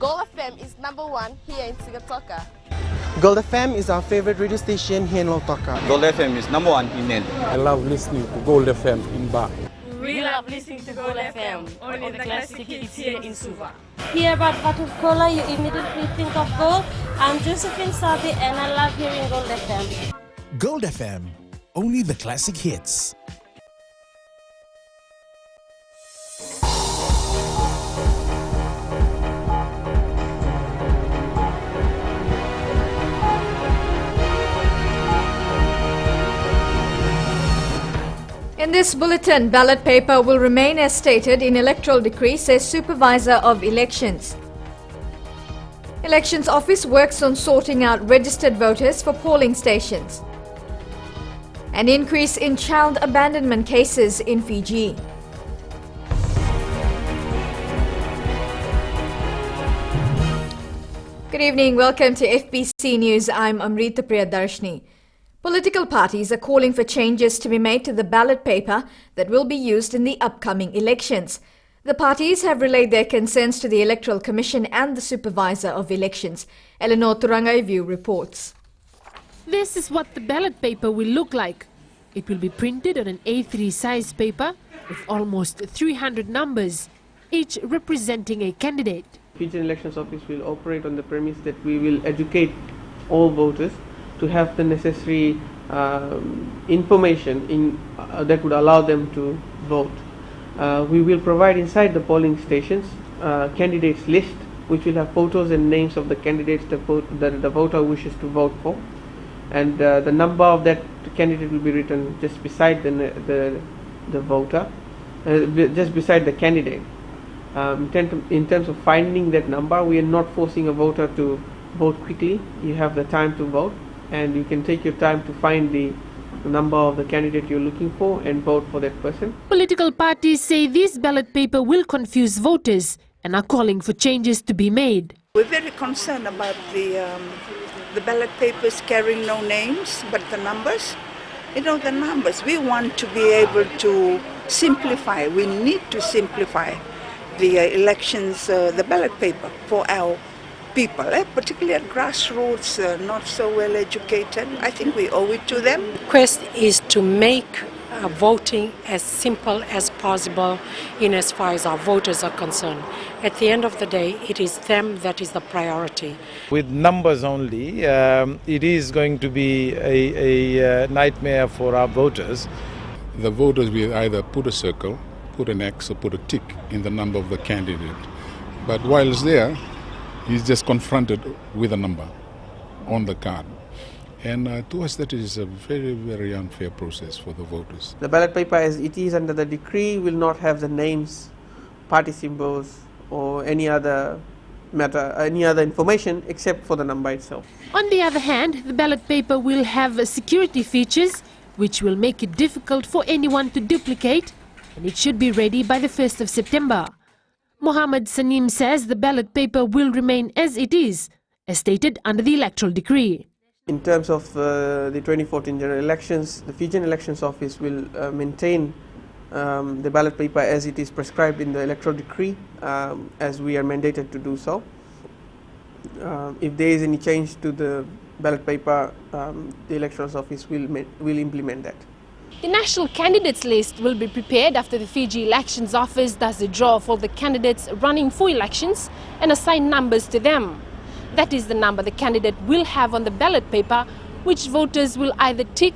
Gold FM is #1 here in Sigatoka. Gold FM is our favorite radio station here in Lautoka. Gold FM is #1 in Nel. I love listening to Gold FM in Ba. We love listening to Gold FM, only the classic hits here in Suva. Hear about butter cola, you immediately think of gold. I'm Josephine Sabi and I love hearing Gold FM. Gold FM, only the classic hits. In this bulletin, ballot paper will remain as stated in electoral decree, says Supervisor of Elections. Elections Office works on sorting out registered voters for polling stations. An increase in child abandonment cases in Fiji. Good evening, welcome to FBC News. I'm Amrita Priyadarshini. Political parties are calling for changes to be made to the ballot paper that will be used in the upcoming elections. The parties have relayed their concerns to the Electoral Commission and the Supervisor of Elections. Eleanor Turangaivu reports. This is what the ballot paper will look like. It will be printed on an A3 size paper with almost 300 numbers, each representing a candidate. Fijian Elections Office will operate on the premise that we will educate all voters to have the necessary information that would allow them to vote. We will provide inside the polling stations candidates list which will have photos and names of the candidates that the voter wishes to vote for, and the number of that candidate will be written just beside the voter, just beside the candidate. In terms of finding that number, we are not forcing a voter to vote quickly. You have the time to vote, and you can take your time to find the number of the candidate you're looking for and vote for that person. Political parties say this ballot paper will confuse voters and are calling for changes to be made. We're very concerned about the ballot papers carrying no names but the numbers. You know, the numbers. We want to be able to simplify. We need to simplify the elections, the ballot paper for our people, particularly at grassroots, not so well educated. I think we owe it to them. The quest is to make voting as simple as possible in as far as our voters are concerned. At the end of the day, it is them that is the priority. With numbers only, it is going to be a nightmare for our voters. The voters will either put a circle, put an X or put a tick in the number of the candidate. But whilst there, he's just confronted with a number on the card. And to us that is a very, very unfair process for the voters. The ballot paper as it is under the decree will not have the names, party symbols or any other matter, any other information except for the number itself. On the other hand, the ballot paper will have security features which will make it difficult for anyone to duplicate, and it should be ready by the 1st of September. Mohammed Sanim says the ballot paper will remain as it is, as stated under the electoral decree. In terms of the 2014 general elections, the Fijian Elections Office will maintain the ballot paper as it is prescribed in the electoral decree, as we are mandated to do so. If there is any change to the ballot paper, the Elections Office will implement that. The national candidates list will be prepared after the Fiji Elections Office does a draw for the candidates running for elections and assign numbers to them. That is the number the candidate will have on the ballot paper, which voters will either tick,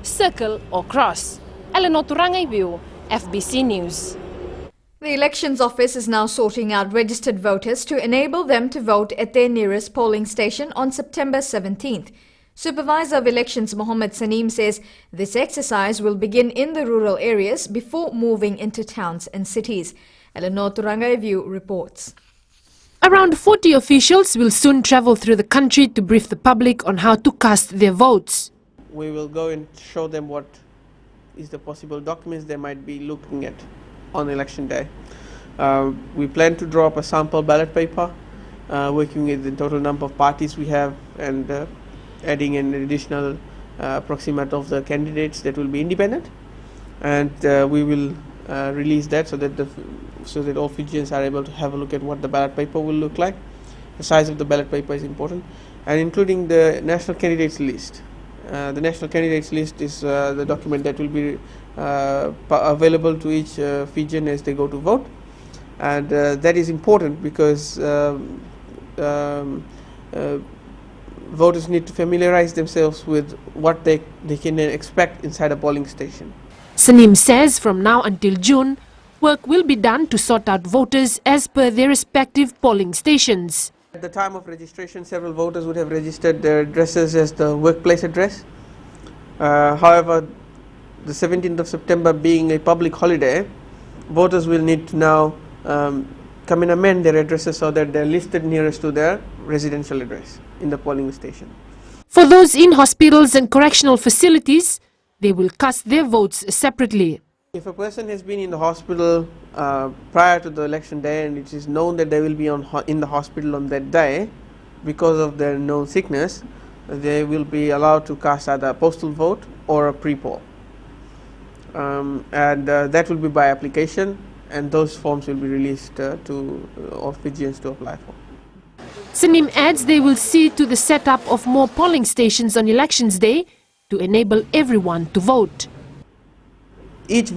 circle or cross. Eleanor Turangaivu, FBC News. The Elections Office is now sorting out registered voters to enable them to vote at their nearest polling station on September 17th. Supervisor of Elections Mohammed Sanim says this exercise will begin in the rural areas before moving into towns and cities. Eleanor Turangaivu reports. Around 40 officials will soon travel through the country to brief the public on how to cast their votes. We will go and show them what is the possible documents they might be looking at on election day. We plan to draw up a sample ballot paper, working with the total number of parties we have and adding an additional approximate of the candidates that will be independent, and we will release that so that all Fijians are able to have a look at what the ballot paper will look like. the size of the ballot paper is important, and including the national candidates list. The national candidates list is the document that will be available to each Fijian as they go to vote, and that is important because voters need to familiarize themselves with what they can expect inside a polling station. Sanim says from now until June, work will be done to sort out voters as per their respective polling stations. At the time of registration, several voters would have registered their addresses as the workplace address. However, the 17th of September being a public holiday, voters will need to now come and amend their addresses so that they're listed nearest to their residential address in the polling station. For those in hospitals and correctional facilities, they will cast their votes separately. If a person has been in the hospital prior to the election day and it is known that they will be in the hospital on that day because of their known sickness, they will be allowed to cast either a postal vote or a pre-poll. That will be by application, and those forms will be released to all Fijians to apply for. Sanim adds they will see to the setup of more polling stations on elections day to enable everyone to vote. Each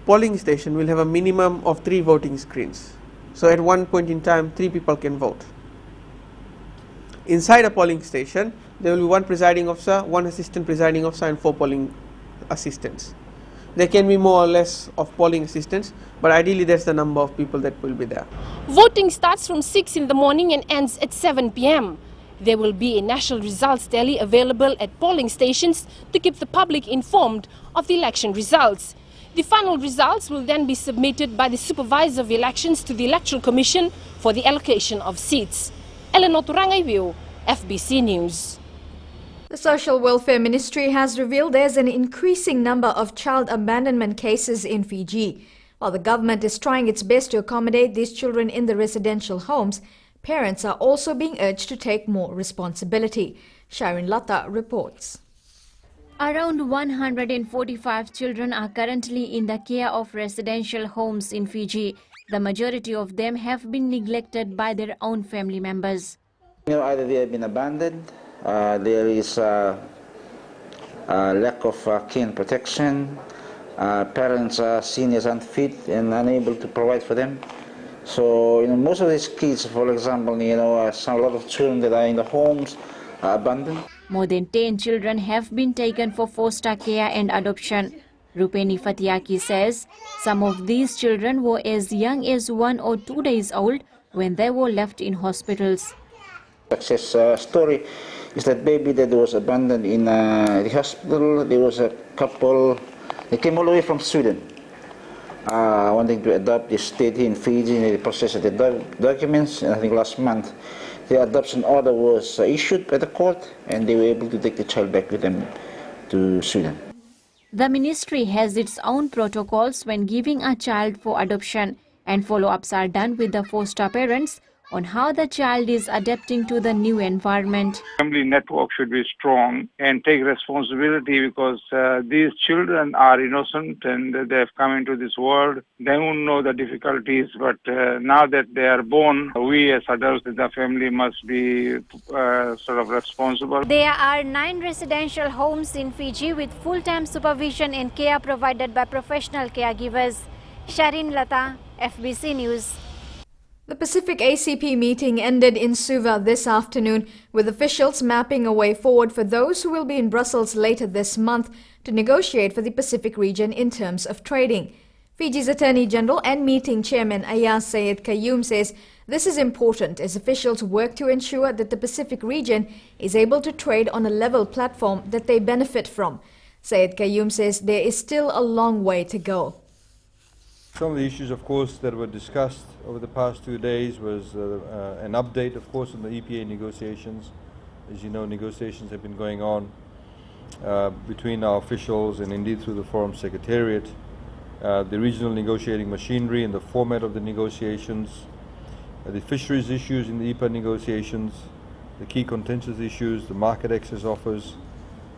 polling station will have a minimum of 3 voting screens. So at one point in time, 3 people can vote. Inside a polling station, there will be 1 presiding officer, 1 assistant presiding officer, and 4 polling assistants. There can be more or less of polling assistants, but ideally that's the number of people that will be there. Voting starts from 6 in the morning and ends at 7 p.m. There will be a national results tally available at polling stations to keep the public informed of the election results. The final results will then be submitted by the Supervisor of Elections to the Electoral Commission for the allocation of seats. Eleanor Turangaiwiu, FBC News. The Social Welfare Ministry has revealed there's an increasing number of child abandonment cases in Fiji. While the government is trying its best to accommodate these children in the residential homes, parents are also being urged to take more responsibility. Sharon Lata reports. Around 145 children are currently in the care of residential homes in Fiji. The majority of them have been neglected by their own family members. Either they have been abandoned, there is a lack of care and protection, parents are seen as unfit and unable to provide for them. So, most of these kids, for example, a lot of children that are in the homes are abandoned. More than 10 children have been taken for foster care and adoption. Rupeni Fatiaki says some of these children were as young as 1 or 2 days old when they were left in hospitals. Success story is that baby that was abandoned in the hospital. There was a couple, they came all the way from Sweden. Wanting to adopt. They stayed here in Fiji and they processed the documents, and I think last month the adoption order was issued by the court and they were able to take the child back with them to Sweden. The ministry has its own protocols when giving a child for adoption, and follow-ups are done with the foster parents on how the child is adapting to the new environment. Family network should be strong and take responsibility because these children are innocent and they have come into this world. They won't know the difficulties, but now that they are born, we as adults in the family must be sort of responsible. There are 9 residential homes in Fiji with full-time supervision and care provided by professional caregivers. Sharin Lata, FBC News. The Pacific ACP meeting ended in Suva this afternoon, with officials mapping a way forward for those who will be in Brussels later this month to negotiate for the Pacific region in terms of trading. Fiji's Attorney General and meeting chairman Ayaz Sayed Qayyum says this is important as officials work to ensure that the Pacific region is able to trade on a level platform that they benefit from. Sayed Qayyum says there is still a long way to go. Some of the issues, of course, that were discussed over the past 2 days was an update, of course, on the EPA negotiations. As you know, negotiations have been going on between our officials and indeed through the Forum Secretariat. The regional negotiating machinery and the format of the negotiations, the fisheries issues in the EPA negotiations, the key contentious issues, the market access offers,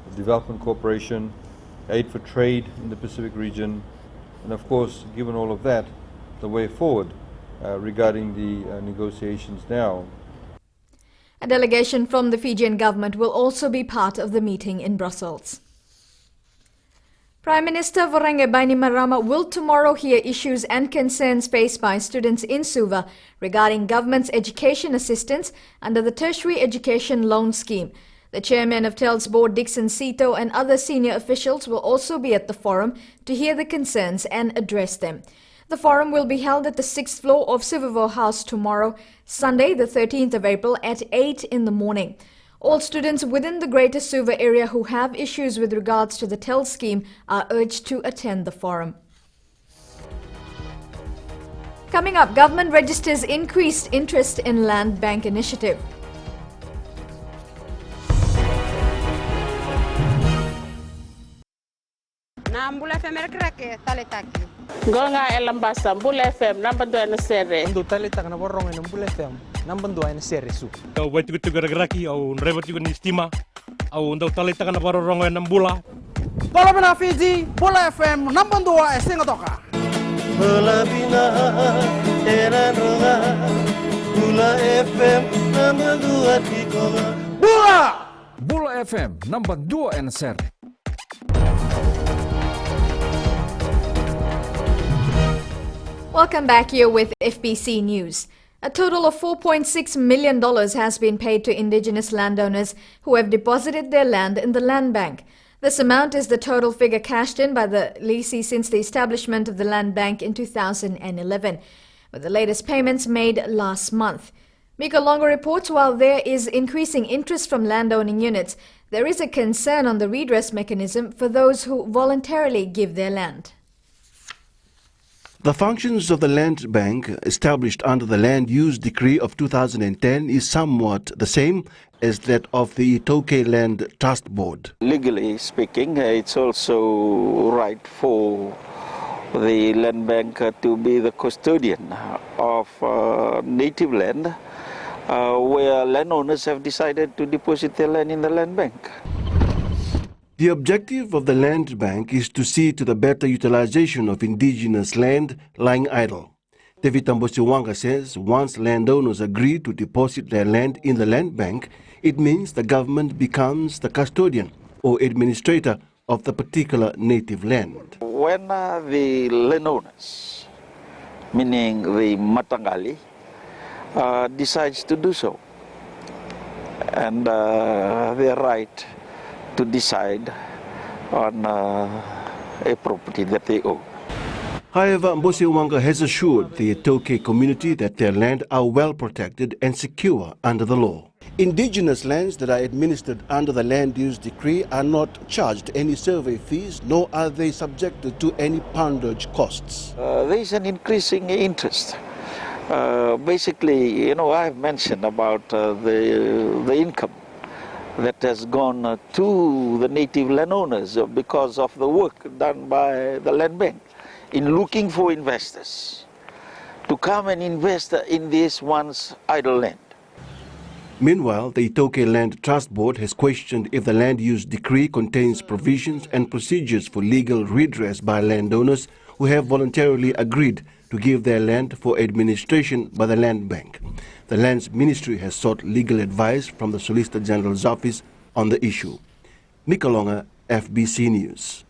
the development cooperation, aid for trade in the Pacific region, and of course, given all of that, the way forward regarding the negotiations now. A delegation from the Fijian government will also be part of the meeting in Brussels. Prime Minister Voreqe Bainimarama will tomorrow hear issues and concerns faced by students in Suva regarding government's education assistance under the Tertiary Education Loan Scheme. The chairman of TEL's board, Dixon Sito, and other senior officials will also be at the forum to hear the concerns and address them. The forum will be held at the 6th floor of Suvavo House tomorrow, Sunday the 13th of April at 8 in the morning. All students within the Greater Suva area who have issues with regards to the TEL scheme are urged to attend the forum. Coming up, government registers increased interest in land bank initiative. Gonga elambasa Mbula FM number 2 na sere. Ndo talita kana borong na Mbula FM number 2 na sere su. Au wetu tu garaki au rebot tu nistima au ndo talita kana borong na Mbula. Bola bina Fiji Mbula FM number 2 singa toka. Bola bina era roga Mbula FM number 2 tikoga. Mbula FM number 2 na sere. Welcome back here with FBC News. A total of $4.6 million has been paid to indigenous landowners who have deposited their land in the land bank. This amount is the total figure cashed in by the leasee since the establishment of the land bank in 2011, with the latest payments made last month. Mika Longo reports while there is increasing interest from landowning units, there is a concern on the redress mechanism for those who voluntarily give their land. The functions of the land bank established under the Land Use Decree of 2010 is somewhat the same as that of the Itoke Land Trust Board. Legally speaking, it's also right for the land bank to be the custodian of native land where landowners have decided to deposit their land in the land bank. The objective of the land bank is to see to the better utilization of indigenous land lying idle. David Tambosiwanga says once landowners agree to deposit their land in the land bank, it means the government becomes the custodian or administrator of the particular native land. When the landowners, meaning the Matangali, decides to do so, and their right to decide on a property that they own. However, Mbosiwanga has assured the Itoke community that their land are well protected and secure under the law. Indigenous lands that are administered under the Land Use Decree are not charged any survey fees, nor are they subjected to any poundage costs. There is an increasing interest. Basically, I've mentioned about the income that has gone to the native landowners because of the work done by the land bank in looking for investors to come and invest in this once idle land. Meanwhile, the Itoke Land Trust Board has questioned if the Land Use Decree contains provisions and procedures for legal redress by landowners who have voluntarily agreed to give their land for administration by the land bank. The Lands Ministry has sought legal advice from the Solicitor General's office on the issue. Mika Longa, FBC News.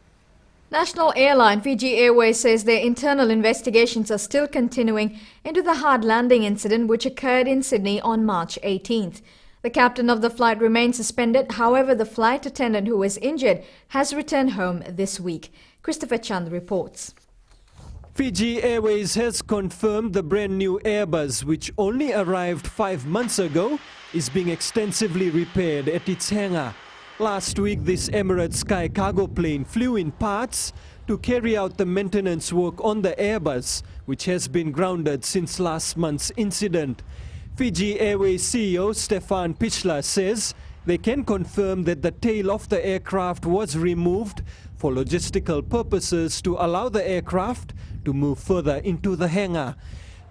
National Airline Fiji Airways says their internal investigations are still continuing into the hard landing incident which occurred in Sydney on March 18th. The captain of the flight remains suspended. However, the flight attendant who was injured has returned home this week. Christopher Chand reports. Fiji Airways has confirmed the brand new Airbus, which only arrived 5 months ago, is being extensively repaired at its hangar. Last week, this Emirates Sky cargo plane flew in parts to carry out the maintenance work on the Airbus, which has been grounded since last month's incident. Fiji Airways CEO Stefan Pichler says they can confirm that the tail of the aircraft was removed for logistical purposes to allow the aircraft to move further into the hangar.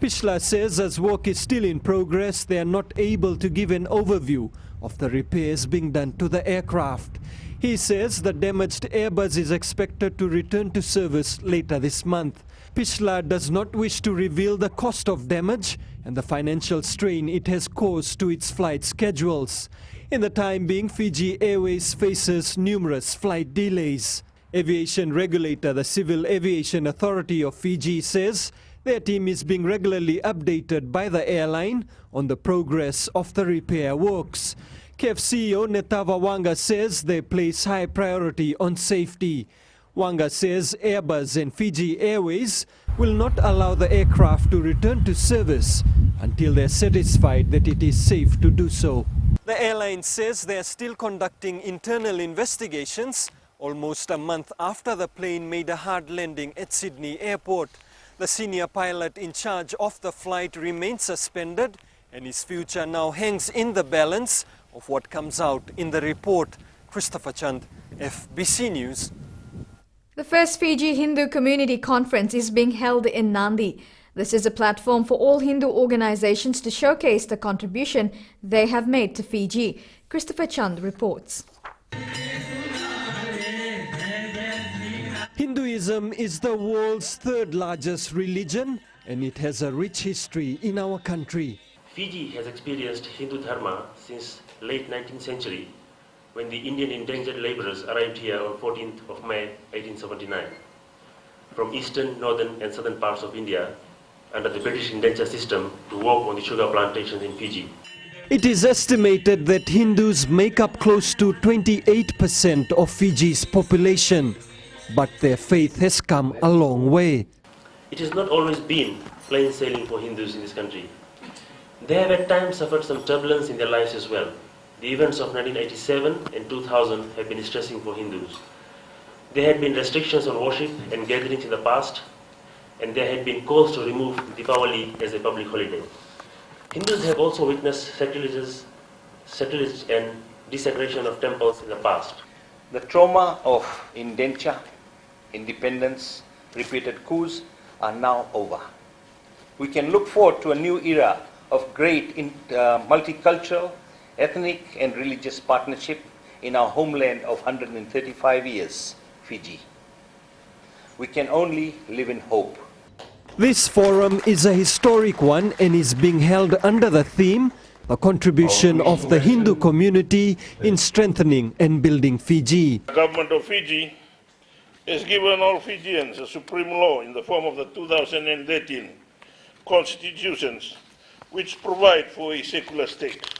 Pichler says as work is still in progress, they are not able to give an overview of the repairs being done to the aircraft. He says the damaged Airbus is expected to return to service later this month. Pishla does not wish to reveal the cost of damage and the financial strain it has caused to its flight schedules. In the time being, Fiji Airways faces numerous flight delays. Aviation regulator, the Civil Aviation Authority of Fiji, says their team is being regularly updated by the airline on the progress of the repair works. KF CEO Netava Wanga says they place high priority on safety. Wanga says Airbus and Fiji Airways will not allow the aircraft to return to service until they're satisfied that it is safe to do so. The airline says they're still conducting internal investigations almost a month after the plane made a hard landing at Sydney Airport. The senior pilot in charge of the flight remains suspended, and his future now hangs in the balance of what comes out in the report. Christopher Chand, FBC News. The first Fiji Hindu Community Conference is being held in Nandi. This is a platform for all Hindu organizations to showcase the contribution they have made to Fiji. Christopher Chand reports. Hinduism is the world's third largest religion, and it has a rich history in our country. Fiji has experienced Hindu Dharma since late 19th century, when the Indian indentured laborers arrived here on 14th of May 1879 from eastern, northern and southern parts of India under the British indenture system to work on the sugar plantations in Fiji. It is estimated that Hindus make up close to 28% of Fiji's population, but their faith has come a long way. It has not always been plain sailing for Hindus in this country. They have at times suffered some turbulence in their lives as well. The events of 1987 and 2000 have been distressing for Hindus. There had been restrictions on worship and gatherings in the past, and there had been calls to remove Deepavali as a public holiday. Hindus have also witnessed sacrilege and desecration of temples in the past. The trauma of indenture, independence, repeated coups are now over. We can look forward to a new era of great multicultural, ethnic and religious partnership in our homeland of 135 years, Fiji. We can only live in hope. This forum is a historic one and is being held under the theme, a contribution of the Hindu community in strengthening and building Fiji. The government of Fiji has given all Fijians a supreme law in the form of the 2013 constitutions, which provide for a secular state.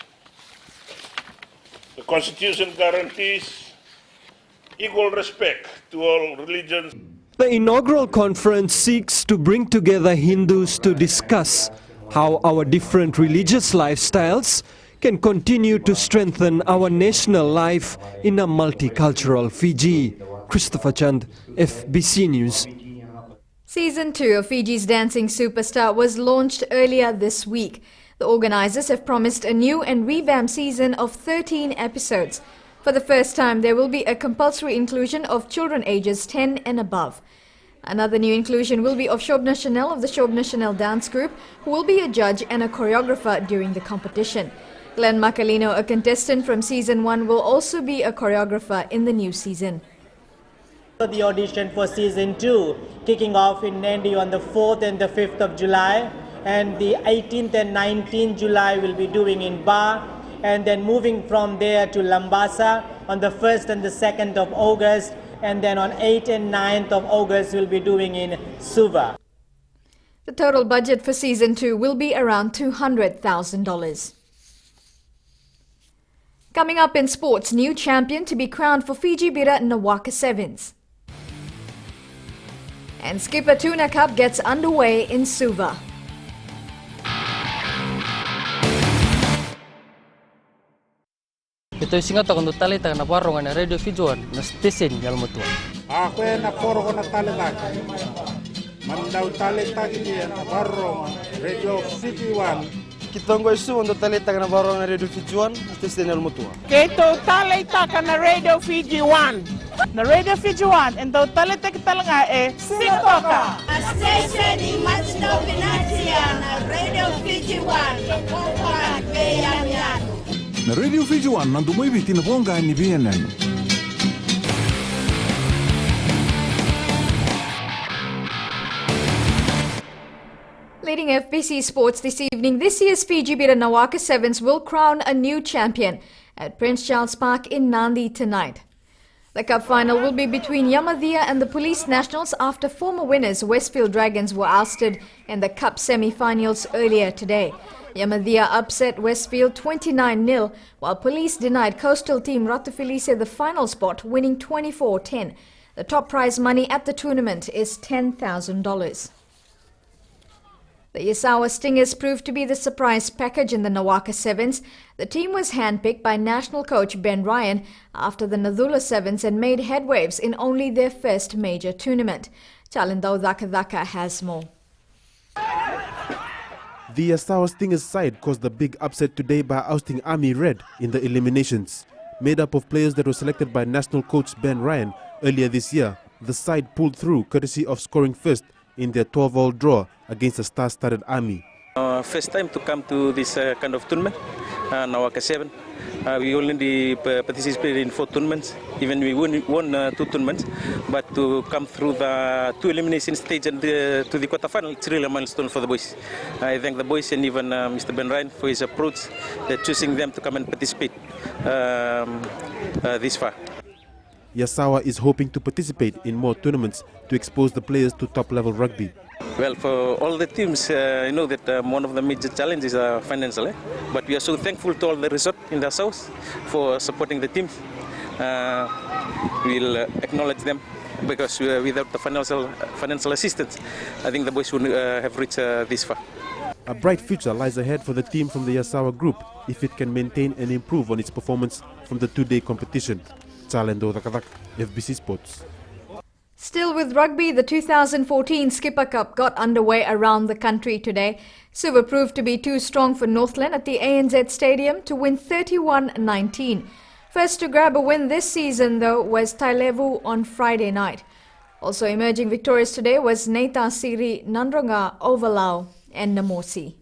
The Constitution guarantees equal respect to all religions. The inaugural conference seeks to bring together Hindus to discuss how our different religious lifestyles can continue to strengthen our national life in a multicultural Fiji. Christopher Chand, FBC News. Season 2 of Fiji's Dancing Superstar was launched earlier this week. The organisers have promised a new and revamped season of 13 episodes. For the first time, there will be a compulsory inclusion of children ages 10 and above. Another new inclusion will be of Shobna Chanel of the Shobna Chanel Dance Group, who will be a judge and a choreographer during the competition. Glenn Macalino, a contestant from Season 1, will also be a choreographer in the new season. The audition for Season 2 kicking off in Nandi on the 4th and the 5th of July, and the 18th and 19th July will be doing in Ba, and then moving from there to Lambasa on the 1st and the 2nd of August, and then on 8th and 9th of August we'll be doing in Suva. The total budget for Season 2 will be around $200,000. Coming up in sports, new champion to be crowned for Fiji Bira Nawaka Sevens. And Skipper Tuna Cup gets underway in Suva. Ito singa to kundo talita na warong na Radio Fijuan na station yal mutua. Ako na poro ko na talita. Mandaw talita gini na warong Radio Fijuan. Kitongo isu kundo talita na warong na Radio Fijuan station yal mutua. Kito talita ka na Radio Fijuan. Na Radio Fijuan endo talita kita nga Sintoka. Station ni Matino Pinatia na Radio Fijuan. Kukuhan kayang Na Radio Fijuan nandumoy bitin na bonga ni BNN. FBC Sports this evening. This year's Fiji Bira Nawaka Sevens will crown a new champion at Prince Charles Park in Nandi tonight. The cup final will be between Yamadhya and the Police Nationals after former winners Westfield Dragons were ousted in the cup semi-finals earlier today. Yamadhya upset Westfield 29-0, while Police denied coastal team Ratufilise the final spot, winning 24-10. The top prize money at the tournament is $10,000. The Yasawa Stingers proved to be the surprise package in the Nawaka Sevens. The team was handpicked by national coach Ben Ryan after the Nadula Sevens and made headwaves in only their first major tournament. Chalindau Dhaka has more. The Yasawa Stingers side caused the big upset today by ousting Army Red in the eliminations. Made up of players that were selected by national coach Ben Ryan earlier this year, the side pulled through courtesy of scoring first in their 12-all draw against a star-studded Army. First time to come to this kind of tournament, Nawaka 7. We only participated in 4 tournaments, even we won 2 tournaments, but to come through the 2 elimination stage and to the quarterfinal, it's really a milestone for the boys. I thank the boys and even Mr. Ben Ryan for his approach, choosing them to come and participate this far. Yasawa is hoping to participate in more tournaments to expose the players to top-level rugby. Well, for all the teams, I know that one of the major challenges are financial, but we are so thankful to all the resort in the south for supporting the teams. We'll acknowledge them because without the financial assistance, I think the boys would have reached this far. A bright future lies ahead for the team from the Yasawa group if it can maintain and improve on its performance from the 2-day competition. Chalendo Dhaka, FBC Sports. Still with rugby, the 2014 Skipper Cup got underway around the country today. Silver proved to be too strong for Northland at the ANZ Stadium to win 31-19. First to grab a win this season, though, was Tailevu on Friday night. Also emerging victorious today was Neita Siri, Nandronga, Ovalau and Namosi.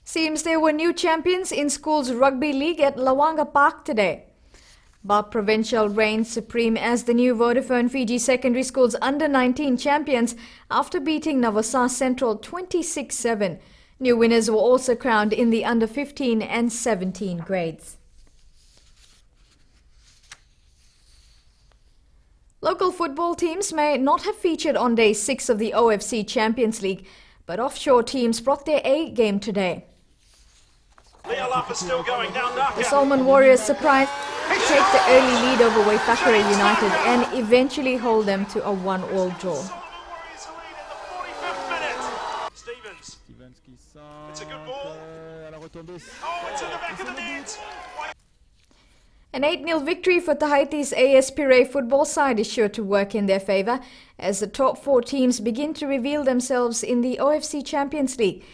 Seems there were new champions in schools rugby league at Lawanga Park today. Bab Provincial reigned supreme as the new Vodafone Fiji Secondary School's under-19 champions after beating Navasa Central 26-7. New winners were also crowned in the under-15 and 17 grades. Local football teams may not have featured on day 6 of the OFC Champions League, but offshore teams brought their A game today. Still going down the Solomon Warriors surprised to take the early lead over Waitakere United and eventually hold them to a 1-all draw. Stevens. It's a good ball. Oh, it's in the back of the net. An 8-0 victory for Tahiti's AS Pire football side is sure to work in their favour as the top 4 teams begin to reveal themselves in the OFC Champions League.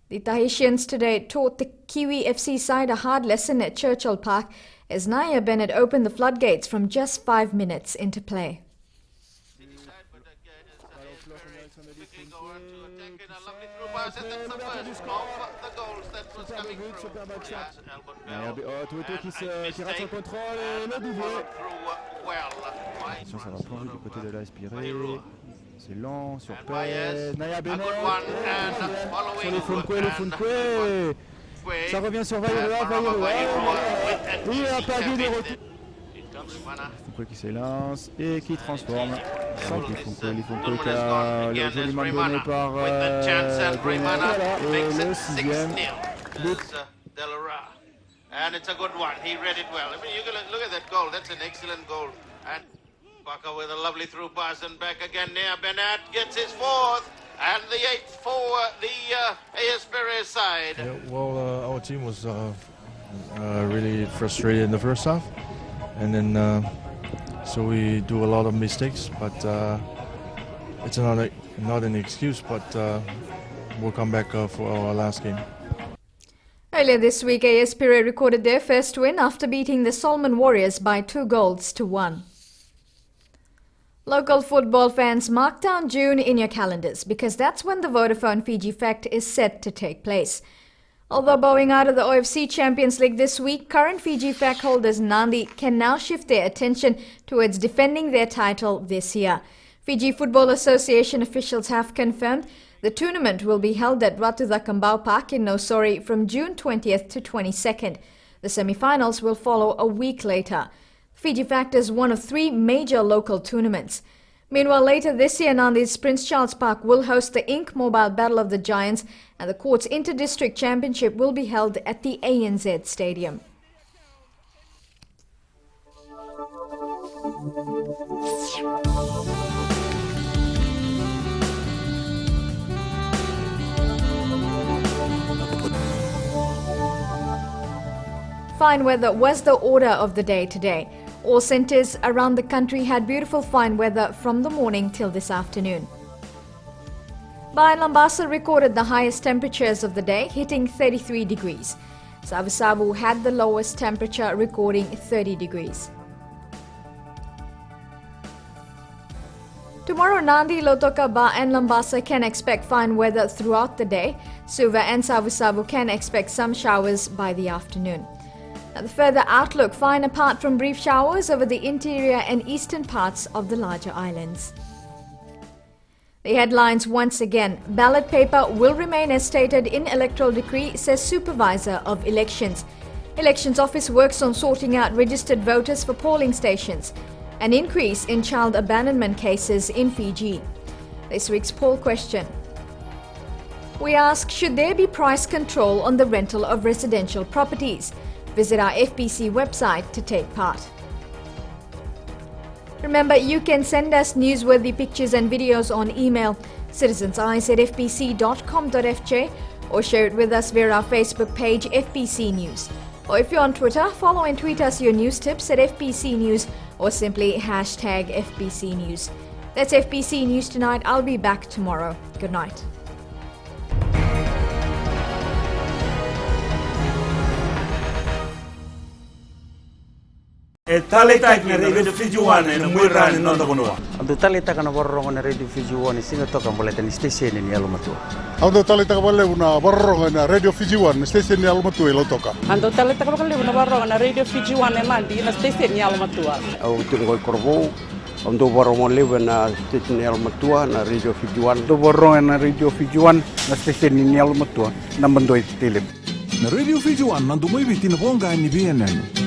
The Tahitians today taught the Kiwi FC side a hard lesson at Churchill Park as Naya Bennett opened the floodgates from just 5 minutes into play. Ça va plonger du côté de l'Aspiré. C'est lent, sur Pérez, Naya Bennett, sur les Funkwe, ça revient sur Vailleroa, et un palier de retour. Funkwe qui s'élance et qui transforme. Les Funkwe qui a joliment donné par Bennett, et le 6e but. And it's a good one. He read it well. I mean, you look at that goal. That's an excellent goal. And Parker with a lovely through pass and back again there. Bennett gets his 4th and the 8th for the AS Perez side. Yeah, well, our team was really frustrated in the first half. And then, so we do a lot of mistakes. But it's not an excuse, but we'll come back for our last game. Earlier this week, AS Pire recorded their first win after beating the Solomon Warriors by 2-1. Local football fans, mark down June in your calendars because that's when the Vodafone Fiji Fact is set to take place. Although bowing out of the OFC Champions League this week, current Fiji Fact holders Nandi can now shift their attention towards defending their title this year. Fiji Football Association officials have confirmed the tournament will be held at Ratudakambau Park in Nosori from June 20th to 22nd. The semi-finals will follow a week later. Fiji factors one of 3 major local tournaments. Meanwhile, later this year, Nandi's Prince Charles Park will host the Ink Mobile Battle of the Giants, and the Courts Inter-District Championship will be held at the ANZ Stadium. Fine weather was the order of the day today. All centres around the country had beautiful fine weather from the morning till this afternoon. Bai and Lambasa recorded the highest temperatures of the day, hitting 33 degrees. Savu had the lowest temperature, recording 30 degrees. Tomorrow, Nandi, Lotoka, Ba and Lambasa can expect fine weather throughout the day. Suva and Savu can expect some showers by the afternoon. Now, the further outlook, fine apart from brief showers over the interior and eastern parts of the larger islands. The headlines once again. Ballot paper will remain as stated in electoral decree, says Supervisor of Elections. Elections Office works on sorting out registered voters for polling stations. An increase in child abandonment cases in Fiji. This week's poll question. We ask, should there be price control on the rental of residential properties? Visit our FBC website to take part. Remember, you can send us newsworthy pictures and videos on email citizenseyes@fbc.com.fj or share it with us via our Facebook page FBC News. Or if you're on Twitter, follow and tweet us your news tips at FBC News or simply hashtag FBC News. That's FBC News tonight. I'll be back tomorrow. Good night. Talita na Radio Fiji One na mwirani nondo bonua. Ando talita kana borrongo na Radio Fiji One singa toka mboleta ni station ni Alumatua. Ando talita ka bale una borrongo na Radio Fiji One station ni Alumatua ilo toka. Ando talita ka bale una borrongo na Radio Fiji One Mandi na station ni Alumatua. Au tulingoi korbo ando borrongo lewe na station ni Alumatua na Radio Fiji One. Ando borrongo na Radio Fiji One na station ni Alumatua na mandoi tele. Na Radio Fiji One nandu mai biti na bonga ni BNN.